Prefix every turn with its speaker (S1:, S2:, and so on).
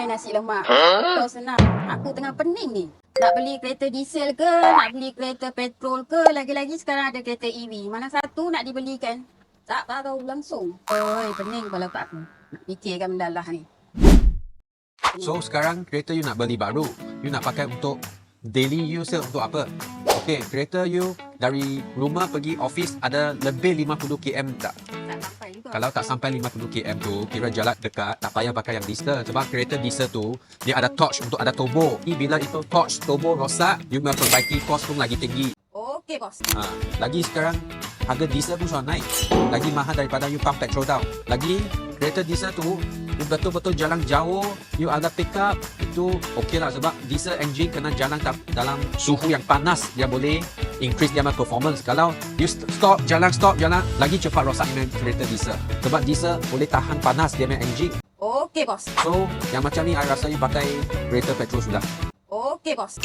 S1: nasi lemak. Kau senang. Aku tengah pening ni. Nak beli kereta diesel ke, nak beli kereta petrol ke, lagi-lagi sekarang ada kereta EV. Mana satu nak dibelikan? Tak tahu langsung. Oi, pening kepala otak aku. Nak fikirkan mendalah ni.
S2: So sekarang kereta you nak beli baru, you nak pakai untuk daily use untuk apa? Okay, kereta you dari rumah pergi office ada lebih 50 km tak?
S1: Tak sampai juga.
S2: Kalau tak sampai 50 km tu, kira jalan dekat, tak payah pakai yang diesel. Sebab kereta diesel tu, dia ada torch untuk ada turbo. Bila itu torch, turbo rosak, you memperbaiki kos pun lagi tinggi.
S1: Okey, bos.
S2: Lagi sekarang, harga diesel pun sudah naik. Lagi mahal daripada you pump petrol tau. Lagi, kereta diesel tu, you betul-betul jalan jauh, you ada pick up, itu okey lah. Sebab diesel engine kena jalan dalam suhu yang panas, dia boleh increase dia punya performance. Kalau you stop jalan, lagi cepat rosaknya kereta diesel. Sebab diesel boleh tahan panas dia punya engine.
S1: Okey, bos.
S2: So, yang macam ni, I rasa you pakai kereta petrol sudah.
S1: Okey, bos.